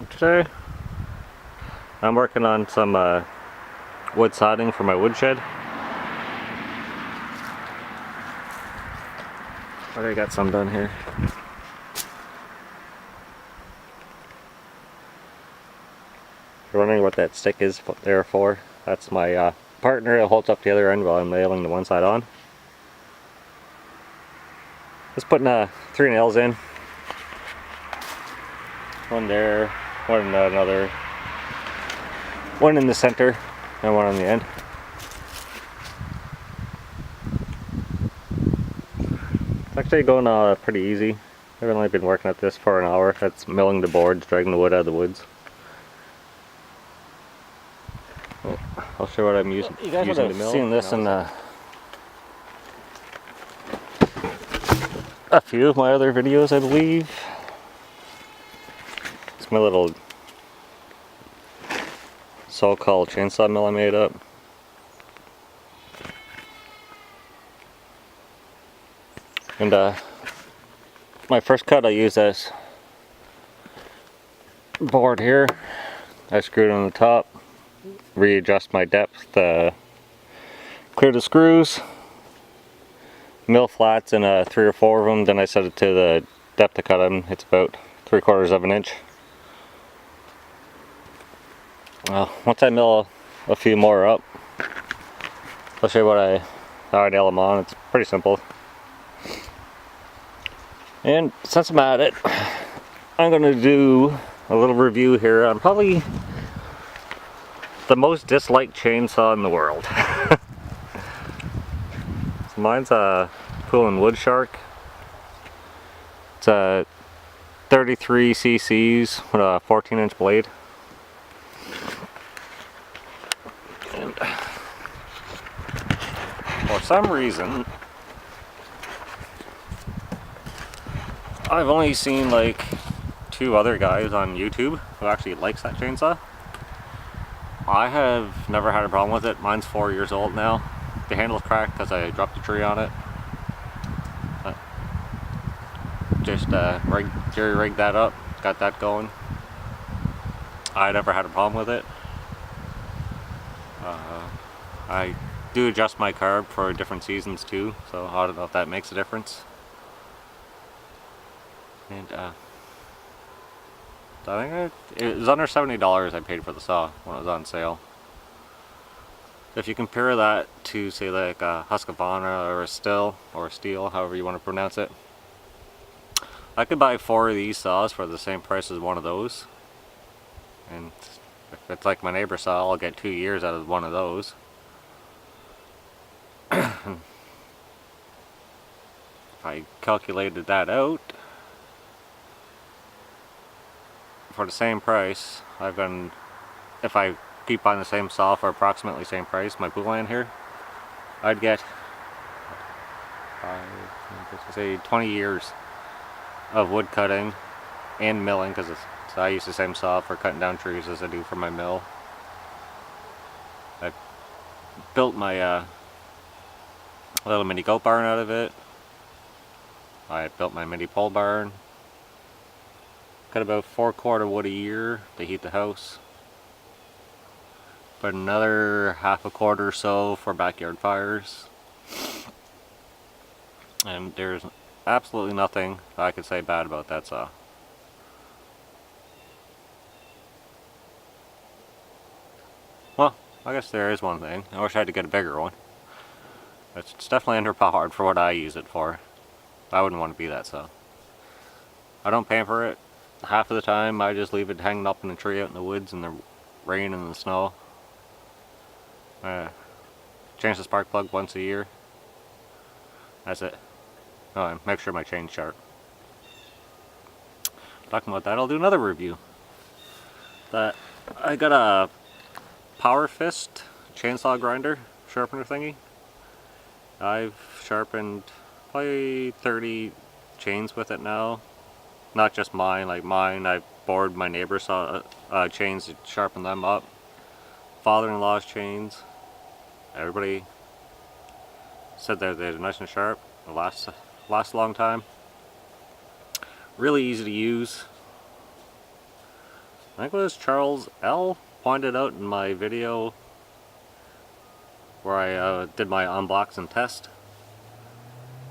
Today I'm working on some wood siding for my woodshed. Already got some done here. If you're wondering what that stick is there for, that's my partner. It holds up the other end while I'm nailing the one side on. Just putting 3 nails in. One there, one in another, one in the center, and one on the end. It's actually going pretty easy. I've only been working at this for an hour. That's milling the boards, dragging the wood out of the woods. I'll show what I'm using. You guys would have seen this in a few of my other videos, I believe. It's my little so-called chainsaw mill I made up. And my first cut I used this board here. I screwed on the top, readjust my depth, clear the screws, mill flats in 3 or 4 of them, then I set it to the depth to cut them. It's about 3/4 of an inch. Once I mill a few more up, I'll show you how I nail them on. It's pretty simple. And since I'm at it, I'm going to do a little review here on probably the most disliked chainsaw in the world. So mine's a Poulan Wood Shark. It's a 33 cc's with a 14-inch blade. And for some reason, I've only seen like 2 other guys on YouTube who actually likes that chainsaw. I have never had a problem with it. Mine's 4 years old now. The handle's cracked because I dropped a tree on it. Just jerry-rigged that up, got that going. I never had a problem with it. I do adjust my carb for different seasons too, so I don't know if that makes a difference. And so I think it was under $70 I paid for the saw when it was on sale. If you compare that to, say, like a Husqvarna or a Stihl or a Steel, however you want to pronounce it, I could buy 4 of these saws for the same price as one of those. And if it's like my neighbor's saw, I'll get 2 years out of one of those. If I calculated that out, for the same price, if I keep buying the same saw for approximately the same price, my Poulan here, I'd get, say, 20 years of wood cutting and milling, because I use the same saw for cutting down trees as I do for my mill. I built my little mini goat barn out of it. I built my mini pole barn. Got about 4/4 wood a year to heat the house. But another 1/2 quarter or so for backyard fires. And there's absolutely nothing I could say bad about that saw. Well, I guess there is one thing. I wish I had to get a bigger one. It's definitely underpowered for what I use it for. I wouldn't want to be that saw. I don't pamper it. Half of the time I just leave it hanging up in a tree out in the woods in the rain and the snow. Change the spark plug once a year. That's it. Oh, and make sure my chain's sharp. Talking about that, I'll do another review. I got a Power Fist chainsaw grinder sharpener thingy. I've sharpened probably 30 chains with it now. Not just mine, like mine, I've borrowed my neighbor's chains to sharpen them up. Father-in-law's chains. Everybody said they're nice and sharp. They last a long time. Really easy to use. I think it was Charles L. pointed out in my video where I did my unboxing test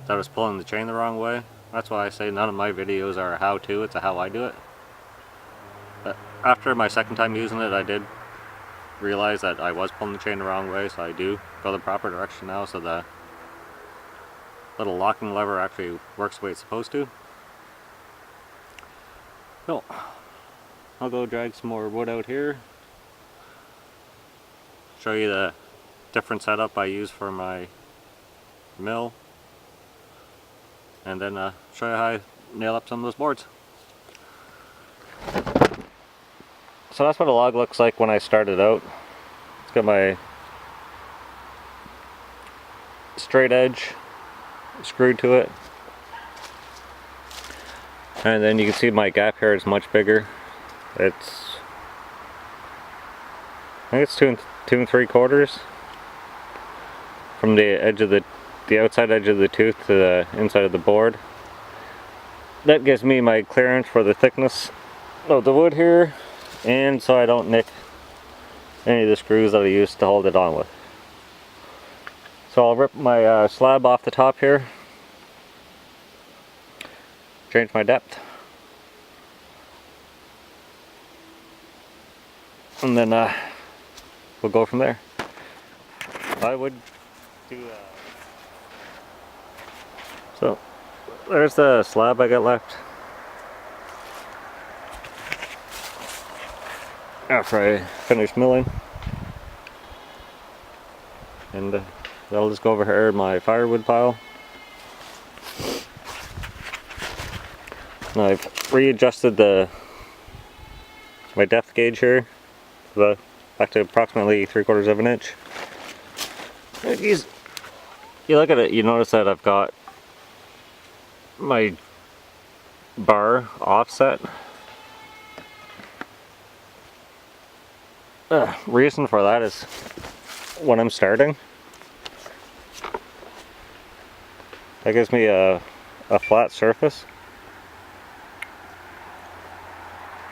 that I was pulling the chain the wrong way. That's why I say none of my videos are a how-to, it's a how I do it. But after my second time using it, I did realize that I was pulling the chain the wrong way, so I do go the proper direction now, so the little locking lever actually works the way it's supposed to. So, I'll go drag some more wood out here, show you the different setup I use for my mill, and then show you how I nail up some of those boards. So that's what a log looks like when I started out. It's got my straight edge screwed to it, and then you can see my gap here is much bigger. I think it's 2 3/4 from the edge of the outside edge of the tooth to the inside of the board. That gives me my clearance for the thickness of the wood here, and so I don't nick any of the screws that I used to hold it on with. So I'll rip my slab off the top here, change my depth, and then we'll go from there. I would do so there's the slab I got left after I finish milling, and I'll just go over here in my firewood pile. And I've readjusted my depth gauge here back to approximately 3/4 of an inch. You look at it, you notice that I've got my bar offset. Reason for that is when I'm starting, that gives me a flat surface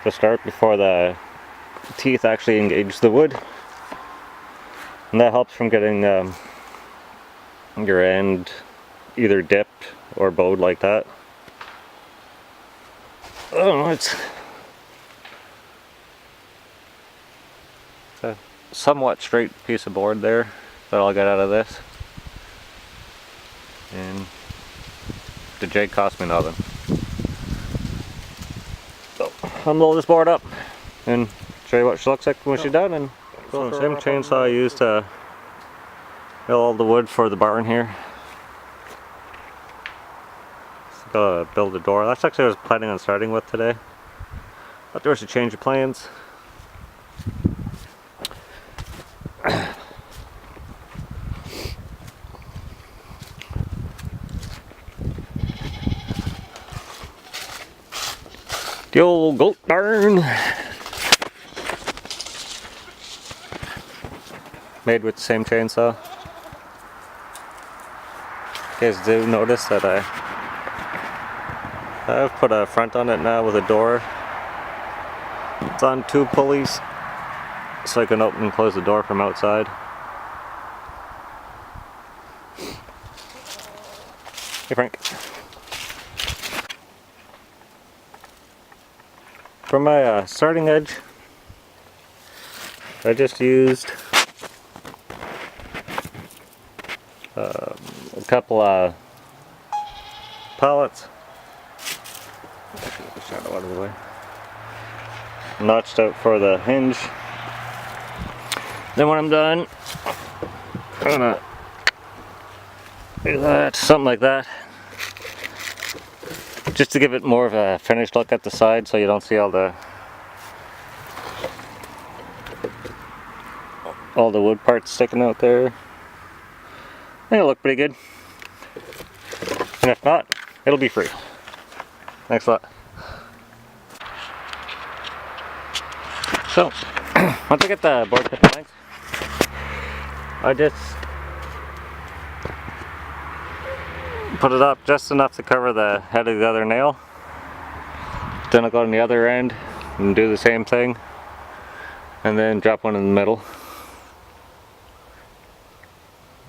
to start before the teeth actually engage the wood, and that helps from getting your end either dipped or bowed like that. I don't know, it's a somewhat straight piece of board there that I'll get out of this, and the jig cost me nothing. So I'll blow this board up and show you what she looks like when she's done. And so the same chainsaw I used to mill all the wood for the barn here. Just gotta build a door. That's actually what I was planning on starting with today, but there was a change of plans. The old goat barn, made with the same chainsaw. You guys do notice that I've put a front on it now with a door. It's on 2 pulleys, so I can open and close the door from outside. Hey Frank. For my starting edge, I just used a couple of pallets. Get the shadow out of the way. Notched out for the hinge. Then when I'm done, I'm gonna do that, something like that, just to give it more of a finished look at the side, so you don't see all the wood parts sticking out there. I think it'll look pretty good, and if not, it'll be free. Thanks a lot. So once I get the board cut to length, I just put it up just enough to cover the head of the other nail. Then I'll go on the other end and do the same thing, and then drop one in the middle.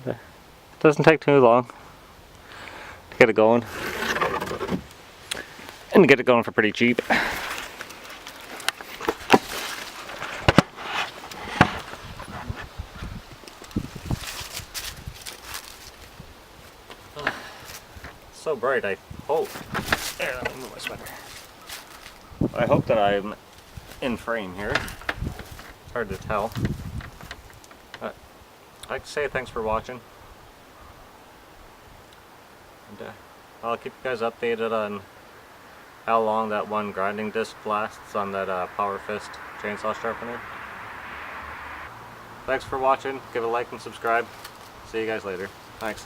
It doesn't take too long to get it going, and get it going for pretty cheap. So bright, I hope. There, let me move my sweater. I hope that I'm in frame here. It's hard to tell. But I'd like to say thanks for watching. And I'll keep you guys updated on how long that one grinding disc lasts on that Power Fist chainsaw sharpener. Thanks for watching. Give a like and subscribe. See you guys later. Thanks.